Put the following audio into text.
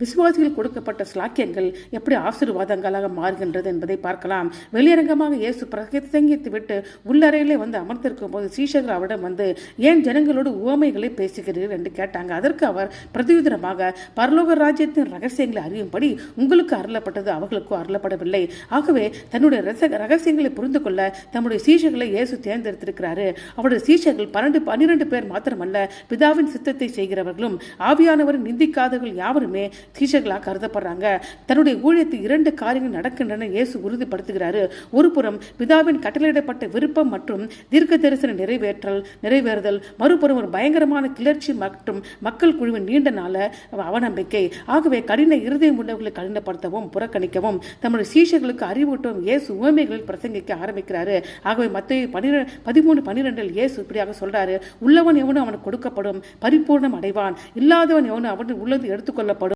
விசுவாசிகள் கொடுக்கப்பட்ட ஸ்லாக்கியங்கள் எப்படி ஆசீர்வாதங்களாக மாறுகின்றது என்பதை பார்க்கலாம். வெளியரங்கமாக இயேசு பிரசங்கித்து விட்டு உள்ளறையிலே வந்து அமர்ந்திருக்கும் போது சீஷர்கள் அவரிடம் வந்து, ஏன் ஜனங்களோடு உவமைகளை பேசுகிறீர்கள் என்று கேட்டாங்க. அதற்கு அவர் பிரதியுத்தரமாக, பரலோக ராஜ்யத்தின் ரகசியங்களை அறியும்படி உங்களுக்கு அருளப்பட்டது, அவர்களுக்கும் அருளப்படவில்லை. ஆகவே தன்னுடைய ரகசியங்களை புரிந்து கொள்ள தம்முடைய சீஷர்களை இயேசு தேர்ந்தெடுத்திருக்கிறாரு. அவருடைய சீஷர்கள் 12 பேர் மாத்திரமல்ல, பிதாவின் சித்தத்தை செய்கிறவர்களும் ஆவியானவரின் நிந்திக்காதவர்கள் யாவருமே சீஷர்களாக கருதப்படுறாங்க. தன்னுடைய ஊழியத்தில் 2 காரியங்கள் நடக்கின்றன இயேசு உறுதிப்படுத்துகிறாரு. ஒரு புறம் பிதாவின் கட்டளையிடப்பட்ட விருப்பம் மற்றும் தீர்க்க தரிசன நிறைவேறுதல், மறுபுறம் ஒரு பயங்கரமான கிளர்ச்சி மற்றும் மக்கள் குழுவின் நீண்ட நாள அவநம்பிக்கை. ஆகவே கடின இருதயம் உள்ளவர்களை கடினப்படுத்தவும் புறக்கணிக்கவும் தம்முடைய சீஷர்களுக்கு அறிவூட்டவும் இயேசு உவமைகளில் பிரசங்கிக்க ஆரம்பிக்கிறாரு. ஆகவே மத்தேயு 13:12 இயேசு இப்படியாக சொல்றாரு, உள்ளவன் எவனும் அவனுக்கு கொடுக்கப்படும், பரிபூர்ணம் அடைவான், இல்லாதவன் எவனும் அவன் உள்ளது எடுத்துக்கொள்ளப்படும்.